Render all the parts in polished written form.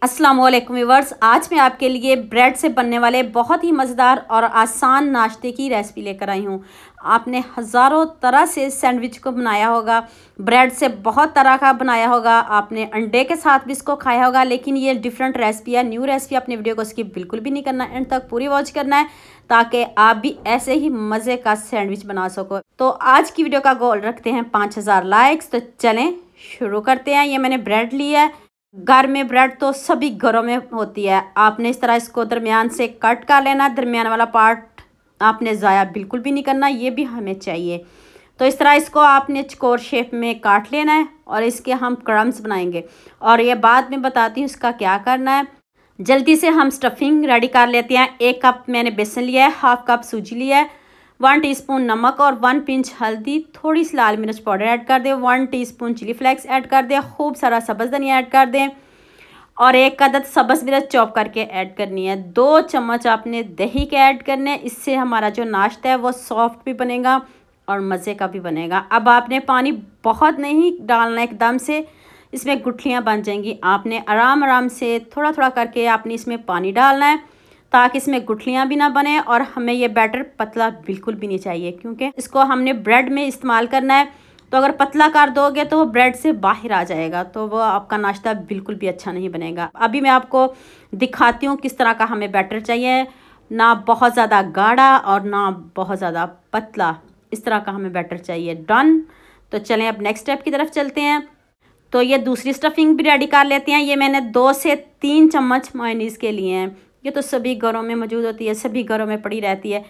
अस्सलाम वालेकुम व्यूअर्स, आज मैं आपके लिए ब्रेड से बनने वाले बहुत ही मज़ेदार और आसान नाश्ते की रेसिपी लेकर आई हूँ। आपने हज़ारों तरह से सैंडविच को बनाया होगा, ब्रेड से बहुत तरह का बनाया होगा, आपने अंडे के साथ भी इसको खाया होगा, लेकिन ये डिफरेंट रेसिपी है, न्यू रेसिपी। अपने वीडियो को स्किप बिल्कुल भी नहीं करना, एंड तक पूरी वॉच करना है ताकि आप भी ऐसे ही मज़े का सैंडविच बना सको। तो आज की वीडियो का गोल रखते हैं 5000 लाइक्स। तो चलें शुरू करते हैं। ये मैंने ब्रेड ली है। घर में ब्रेड तो सभी घरों में होती है। आपने इस तरह इसको दरमियान से कट कर लेना। दरमियान वाला पार्ट आपने ज़ाया बिल्कुल भी नहीं करना, ये भी हमें चाहिए। तो इस तरह इसको आपने चकोर शेप में काट लेना है और इसके हम क्रम्स बनाएंगे, और ये बाद में बताती हूँ इसका क्या करना है। जल्दी से हम स्टफिंग रेडी कर लेते हैं। 1 कप मैंने बेसन लिया है, 1/2 कप सूजी लिया है, 1 टीस्पून नमक और 1 पिंच हल्दी, थोड़ी सी लाल मिर्च पाउडर ऐड कर दें, 1 टीस्पून चिली फ्लेक्स ऐड कर दें, खूब सारा सब्ज़ धनिया ऐड कर दें और 1 अदद सब्ज़ मिर्च चॉप करके ऐड करनी है। 2 चम्मच आपने दही के ऐड करने, इससे हमारा जो नाश्ता है वो सॉफ्ट भी बनेगा और मज़े का भी बनेगा। अब आपने पानी बहुत नहीं डालना एकदम से, इसमें गुठलियाँ बन जाएंगी। आपने आराम आराम से थोड़ा थोड़ा करके आपने इसमें पानी डालना है ताकि इसमें गुठलियाँ भी ना बने, और हमें ये बैटर पतला बिल्कुल भी नहीं चाहिए क्योंकि इसको हमने ब्रेड में इस्तेमाल करना है। तो अगर पतला कर दोगे तो वो ब्रेड से बाहर आ जाएगा, तो वो आपका नाश्ता बिल्कुल भी अच्छा नहीं बनेगा। अभी मैं आपको दिखाती हूँ किस तरह का हमें बैटर चाहिए, ना बहुत ज़्यादा गाढ़ा और ना बहुत ज़्यादा पतला, इस तरह का हमें बैटर चाहिए। डन। तो चलें अब नेक्स्ट स्टेप की तरफ चलते हैं। तो ये दूसरी स्टफिंग भी रेडी कर लेते हैं। ये मैंने 2 से 3 चम्मच मेयोनीज़ के लिए हैं। ये तो सभी घरों में मौजूद होती है, सभी घरों में पड़ी रहती है।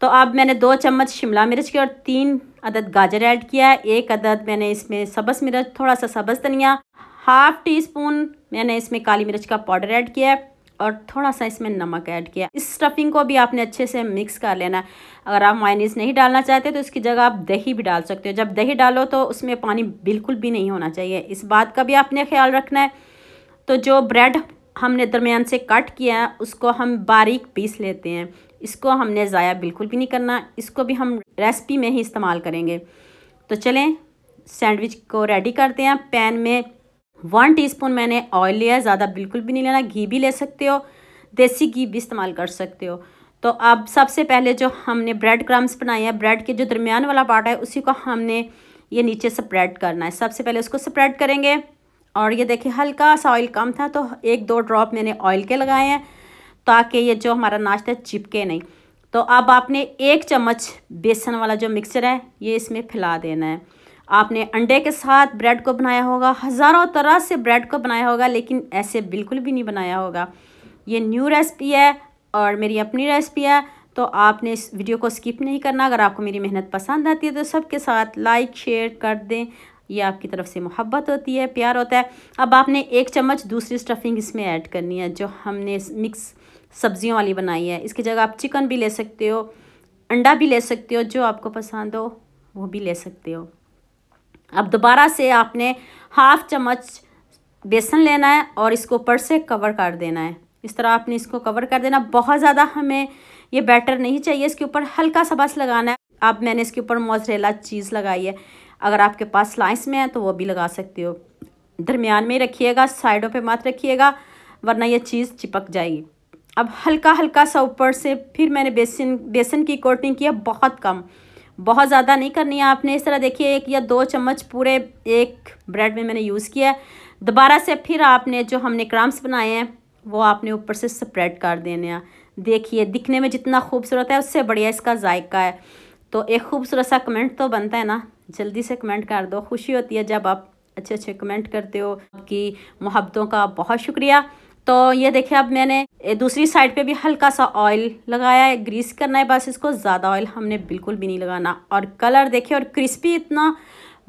तो अब मैंने 2 चम्मच शिमला मिर्च के और 3 अदद गाजर ऐड किया है। 1 अदद मैंने इसमें सब्ज़ मिर्च, थोड़ा सा सब्ज़ धनिया, 1/2 टीस्पून मैंने इसमें काली मिर्च का पाउडर ऐड किया है और थोड़ा सा इसमें नमक ऐड किया। इस स्टफिंग को भी आपने अच्छे से मिक्स कर लेना है। अगर आप मेयोनीज़ नहीं डालना चाहते तो इसकी जगह आप दही भी डाल सकते हो। जब दही डालो तो उसमें पानी बिल्कुल भी नहीं होना चाहिए, इस बात का भी आपने ख्याल रखना है। तो जो ब्रेड हमने दरमियान से कट किया है उसको हम बारीक पीस लेते हैं। इसको हमने ज़ाया बिल्कुल भी नहीं करना, इसको भी हम रेसिपी में ही इस्तेमाल करेंगे। तो चलें सैंडविच को रेडी करते हैं। पैन में 1 टीस्पून मैंने ऑयल लिया है, ज़्यादा बिल्कुल भी नहीं लेना, घी भी ले सकते हो, देसी घी भी इस्तेमाल कर सकते हो। तो अब सबसे पहले जो हमने ब्रेड क्रम्स बनाए हैं, ब्रेड के जो दरमियान वाला पार्ट है उसी को हमने ये नीचे स्प्रेड करना है। सबसे पहले उसको स्प्रेड करेंगे, और ये देखिए हल्का सा ऑयल कम था तो 1-2 ड्रॉप मैंने ऑयल के लगाए हैं ताकि ये जो हमारा नाश्ता चिपके नहीं। तो अब आपने 1 चम्मच बेसन वाला जो मिक्सचर है ये इसमें फैला देना है। आपने अंडे के साथ ब्रेड को बनाया होगा, हज़ारों तरह से ब्रेड को बनाया होगा, लेकिन ऐसे बिल्कुल भी नहीं बनाया होगा। ये न्यू रेसिपी है और मेरी अपनी रेसिपी है, तो आपने इस वीडियो को स्किप नहीं करना। अगर आपको मेरी मेहनत पसंद आती है तो सबके साथ लाइक शेयर कर दें, ये आपकी तरफ से मोहब्बत होती है, प्यार होता है। अब आपने 1 चम्मच दूसरी स्टफिंग इसमें ऐड करनी है जो हमने मिक्स सब्जियों वाली बनाई है। इसकी जगह आप चिकन भी ले सकते हो, अंडा भी ले सकते हो, जो आपको पसंद हो वो भी ले सकते हो। अब दोबारा से आपने 1/2 चम्मच बेसन लेना है और इसको ऊपर से कवर कर देना है। इस तरह आपने इसको कवर कर देना। बहुत ज़्यादा हमें ये बैटर नहीं चाहिए, इसके ऊपर हल्का सा बस लगाना है। अब मैंने इसके ऊपर मोज़रेला चीज़ लगाई है, अगर आपके पास स्लाइस में है तो वो भी लगा सकते हो। दरमियान में रखिएगा, साइडों पे मत रखिएगा वरना ये चीज़ चिपक जाएगी। अब हल्का हल्का सा ऊपर से फिर मैंने बेसन की कोटिंग की है, बहुत कम, बहुत ज़्यादा नहीं करनी है आपने। इस तरह देखिए 1 या 2 चम्मच पूरे एक ब्रेड में मैंने यूज़ किया है। दोबारा से फिर आपने जो हमने क्रम्स बनाए हैं वो आपने ऊपर से स्प्रेड कर देने हैं। देखिए दिखने में जितना खूबसूरत है उससे बढ़िया इसका जायका है। तो एक खूबसूरत सा कमेंट तो बनता है ना, जल्दी से कमेंट कर दो, खुशी होती है जब आप अच्छे अच्छे कमेंट करते हो। आपकी मोहब्बतों का बहुत शुक्रिया। तो ये देखिए अब मैंने दूसरी साइड पे भी हल्का सा ऑयल लगाया है, ग्रीस करना है बस इसको, ज़्यादा ऑयल हमने बिल्कुल भी नहीं लगाना। और कलर देखिए और क्रिस्पी इतना,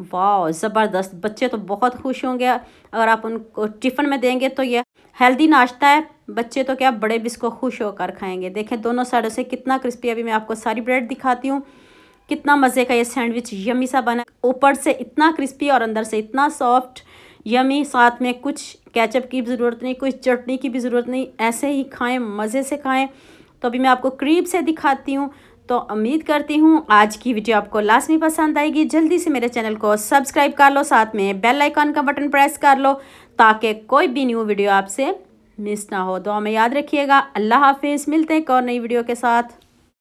वाह ज़बरदस्त। बच्चे तो बहुत खुश होंगे, अगर आप उनको टिफ़िन में देंगे तो ये हेल्दी नाश्ता है। बच्चे तो क्या बड़े भी इसको खुश होकर खाएंगे। देखें दोनों साइडों से कितना क्रिस्पी। अभी मैं आपको सारी ब्रेड दिखाती हूँ, कितना मज़े का ये सैंडविच यमी सा बना, ऊपर से इतना क्रिस्पी और अंदर से इतना सॉफ्ट यमी। साथ में कुछ केचप की भी ज़रूरत नहीं, कुछ चटनी की भी ज़रूरत नहीं, ऐसे ही खाएं, मज़े से खाएं। तो अभी मैं आपको करीब से दिखाती हूँ। तो उम्मीद करती हूँ आज की वीडियो आपको लाजमी पसंद आएगी। जल्दी से मेरे चैनल को सब्सक्राइब कर लो, साथ में बेल आइकन का बटन प्रेस कर लो ताकि कोई भी न्यू वीडियो आपसे मिस ना हो। दुआ में याद रखिएगा। अल्लाह हाफिज़। मिलते हैं एक और नई वीडियो के साथ।